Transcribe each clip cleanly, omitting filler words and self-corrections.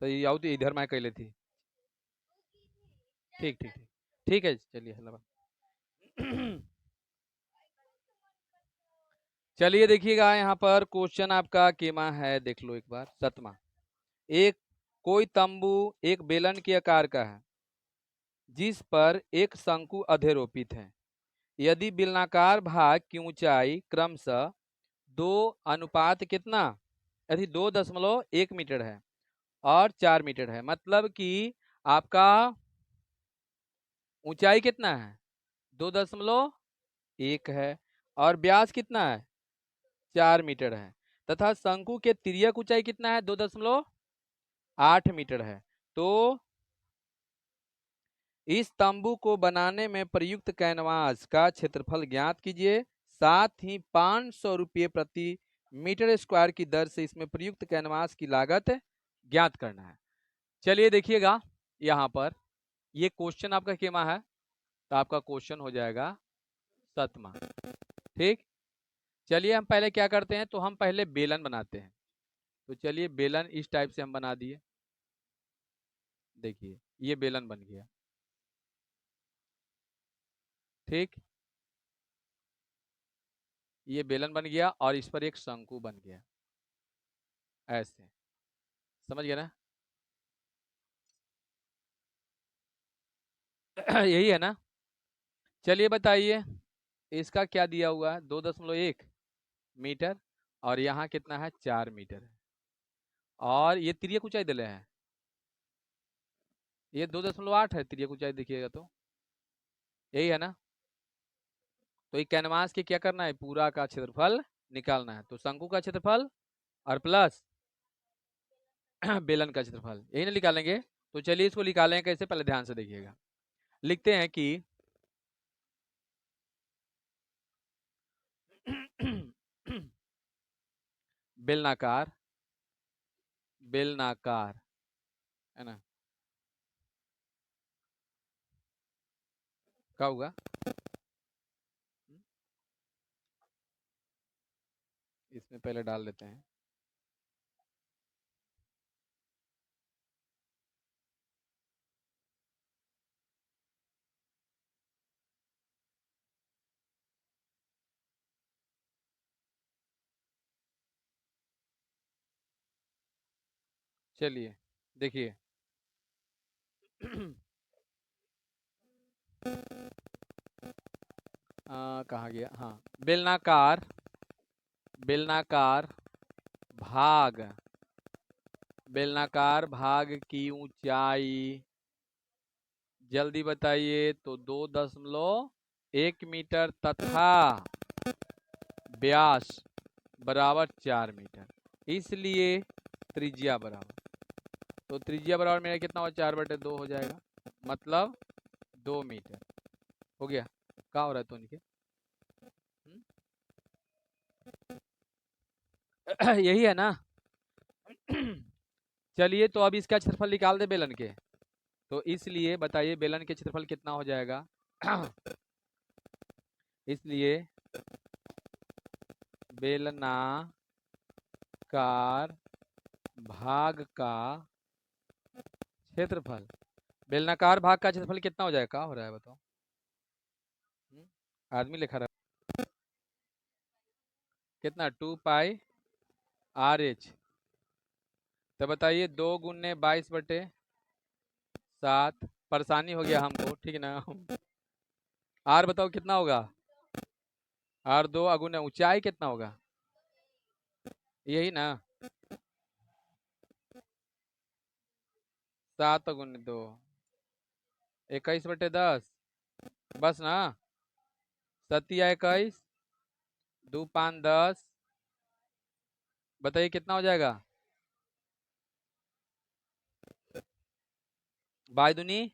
तो ये आओ तो इधर मैं कैले थी। ठीक ठीक ठीक। ठीक है चलिए हेलो। चलिए देखिएगा यहाँ पर क्वेश्चन आपका केमा है, देख लो एक बार 7वां। एक कोई तंबू एक बेलन के आकार का है जिस पर एक शंकु अधोरोपित है। यदि बेलनाकार भाग की ऊंचाई क्रमशः 2 अनुपात कितना, यदि 2.1 मीटर है और 4 मीटर है, मतलब कि आपका ऊंचाई कितना है 2.1 है और व्यास कितना है 4 मीटर है, तथा शंकु के तिर्यक ऊंचाई कितना है 2.8 मीटर है। तो इस तंबू को बनाने में प्रयुक्त कैनवास का क्षेत्रफल ज्ञात कीजिए, साथ ही 500 रुपये प्रति मीटर स्क्वायर की दर से इसमें प्रयुक्त कैनवास की लागत ज्ञात करना है। चलिए देखिएगा यहाँ पर ये क्वेश्चन आपका केमा है, तो आपका क्वेश्चन हो जाएगा 7वां। ठीक, चलिए हम पहले क्या करते हैं, तो हम पहले बेलन बनाते हैं। तो चलिए बेलन इस टाइप से हम बना दिए। देखिए ये बेलन बन गया। ठीक, ये बेलन बन गया और इस पर एक शंकु बन गया ऐसे, समझ गया ना। यही है ना। चलिए बताइए इसका क्या दिया हुआ है 2.1 मीटर और यहाँ कितना है 4 मीटर है, और ये तिर्यक ऊंचाई दिले हैं, ये 2.8 है तिर्यक ऊंचाई, देखिएगा तो यही है ना। तो ये कैनवास के क्या करना है, पूरा का क्षेत्रफल निकालना है। तो शंकु का क्षेत्रफल और प्लस बेलन का क्षेत्रफल यही ना निकालेंगे। तो चलिए इसको निकालें कैसे, पहले ध्यान से देखिएगा। लिखते हैं कि बेलनाकार, बेलनाकार है ना, क्या होगा, इसमें पहले डाल लेते हैं। चलिए देखिए कहाँ गया, हाँ, बेलनाकार, बेलनाकार भाग, बेलनाकार भाग की ऊंचाई जल्दी बताइए, तो 2.1 मीटर तथा व्यास बराबर 4 मीटर, इसलिए त्रिज्या बराबर, तो त्रिज्या बराबर मेरा कितना हो 4/2 हो जाएगा, मतलब 2 मीटर हो गया। क्या हो रहा है तो इनके यही है ना। चलिए तो अब इसका क्षेत्रफल निकाल दे बेलन के, तो इसलिए बताइए बेलन के क्षेत्रफल कितना हो जाएगा। इसलिए बेलनाकार भाग का क्षेत्रफल, बेलनाकार भाग का क्षेत्रफल कितना हो जाएगा, क्या हो रहा है बताओ। आदमी लिखा रहा कितना 2 पाई RH, तो बताइए 2 × 22/7, परेशानी हो गया हमको, ठीक है ना। आर बताओ कितना होगा, आर 2 × ऊंचाई कितना होगा, यही ना 7 × 2, 21/10, बस ना, 7 × 21, 2 × 5 = 10, बताइए कितना हो जाएगा, बाईदुनी,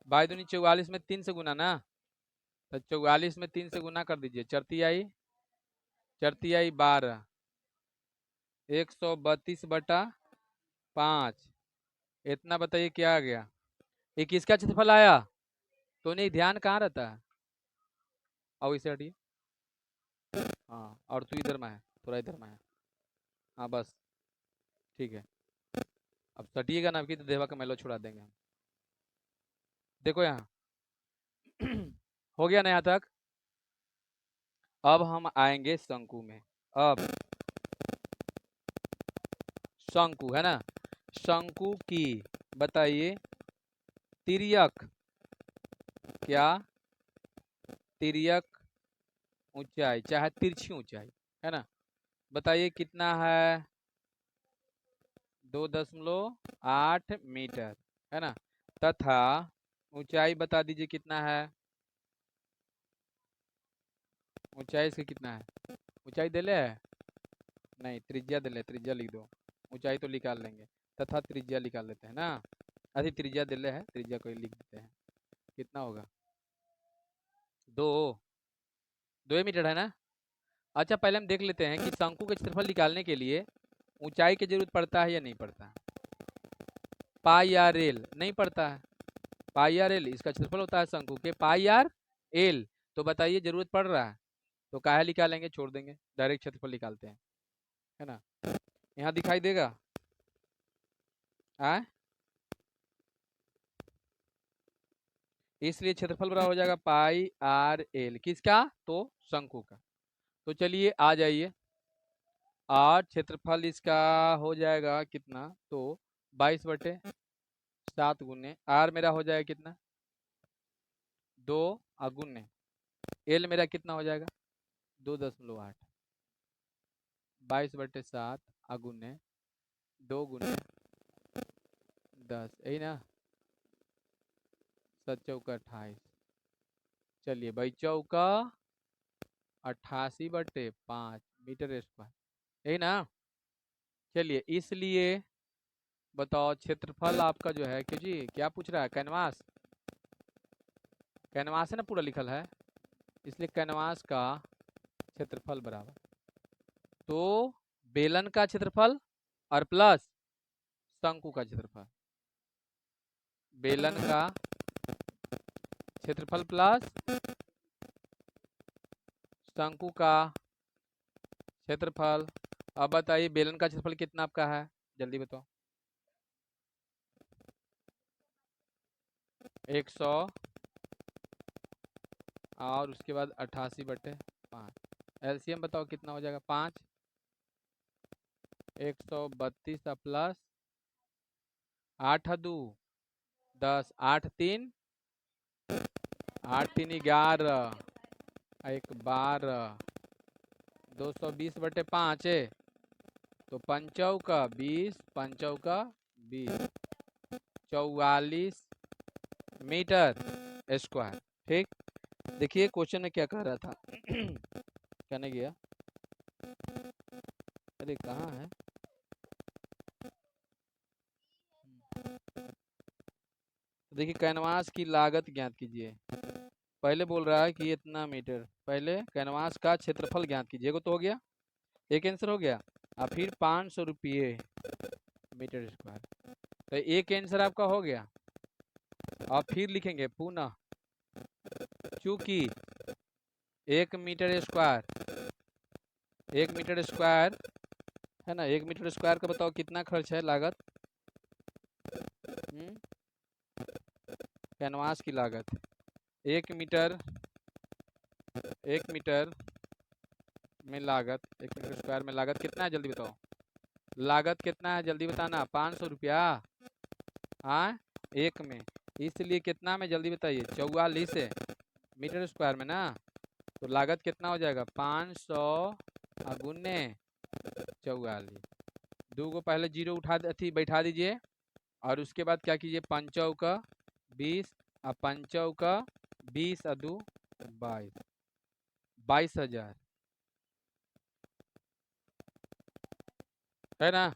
बाईदुनी 44 में 3 से गुना ना, तो 44 में 3 से गुना कर दीजिए, चरती आई, चरती आई 12, 132/5, इतना बताइए क्या आ गया, ये किसका क्षेत्रफल आया, तो नहीं ध्यान कहाँ रहता है, आओ इसे हटिए, हाँ और तू इधर में है, थोड़ा इधर में है, हाँ बस ठीक है। अब सटिएगा ना, तो देवा का मेलो छुड़ा देंगे हम। देखो यहाँ हो गया ना यहाँ तक। अब हम आएंगे शंकु में। अब शंकु है ना, शंकु की बताइए तिर्यक, क्या तिर्यक ऊंचाई चाहे तिरछी ऊंचाई है ना, बताइए कितना है। 2.8 मीटर है ना, तथा ऊंचाई बता दीजिए कितना है। ऊंचाई से कितना है, ऊंचाई दे ले है? नहीं, त्रिज्या दे ले, त्रिज्या लिख दो, ऊंचाई तो निकाल लेंगे, तथा त्रिज्या निकाल लेते हैं ना। अभी त्रिज्या दे ले है, त्रिज्या को ही लिख देते हैं। कितना होगा, 2 मीटर है ना। अच्छा पहले हम देख लेते हैं कि शंकु के क्षेत्रफल निकालने के लिए ऊंचाई की जरूरत पड़ता है या नहीं पड़ता है। पाई आर एल नहीं पड़ता है, पाई आर एल इसका क्षेत्रफल होता है शंकु के पाई आर एल। तो बताइए जरूरत पड़ रहा है तो काहे निकालेंगे, छोड़ देंगे, डायरेक्ट क्षेत्रफल निकालते हैं, है ना। यहाँ दिखाई देगा आ, इसलिए क्षेत्रफल बराबर हो जाएगा पाई आर एल किसका, तो शंकु का। तो चलिए आ जाइए, और क्षेत्रफल इसका हो जाएगा कितना, तो 22/7 गुने आर मेरा हो जाएगा कितना, 2 गुने एल मेरा कितना हो जाएगा 2.8, 22/7 गुने 2 गुने 10, यही ना, 7 चौका 28। चलिए भाई, चौका 88/5 मीटर स्क्वायर, यही ना। चलिए इसलिए बताओ क्षेत्रफल आपका जो है, क्यों जी क्या पूछ रहा है, कैनवास, कैनवास है ना पूरा लिखल है, इसलिए कैनवास का क्षेत्रफल बराबर, तो बेलन का क्षेत्रफल और प्लस शंकु का क्षेत्रफल, बेलन का क्षेत्रफल प्लस शंकु का क्षेत्रफल। अब बताइए बेलन का क्षेत्रफल कितना आपका है, जल्दी बताओ। 100 और उसके बाद 88/5, एलसीएम बताओ कितना हो जाएगा, 5, 132 प्लस 8 2 10, 8 3 11, 1 12, 220/5 है, तो पंचौ का 20, पंचौ का 20, 44 मीटर स्क्वायर। ठीक, देखिए क्वेश्चन में क्या कह रहा था कहने गया, अरे कहाँ है, देखिए कैनवास की लागत ज्ञात कीजिए। पहले बोल रहा है कि इतना मीटर, पहले कैनवास का क्षेत्रफल ज्ञात कीजिए, तो हो गया एक आंसर हो गया, और फिर 500 रुपये मीटर स्क्वायर, तो एक आंसर आपका हो गया। अब फिर लिखेंगे पुनः, चूंकि 1 मीटर स्क्वायर, 1 मीटर स्क्वायर है ना, 1 मीटर स्क्वायर का बताओ कितना खर्च है, लागत कैनवास की लागत 1 मीटर, 1 मीटर में लागत, 1 मीटर स्क्वायर में लागत कितना है जल्दी बताओ, लागत कितना है जल्दी बताना, 500 रुपया, हाँ 1 में, इसलिए कितना में जल्दी बताइए, 44 है मीटर स्क्वायर में ना, तो लागत कितना हो जाएगा 500 गुने 44, 2 को पहले जीरो उठा थी बैठा दीजिए, और उसके बाद क्या कीजिए, पंचौ का 20 और पंचौ का 20 और 2 22, 22,000 है ना।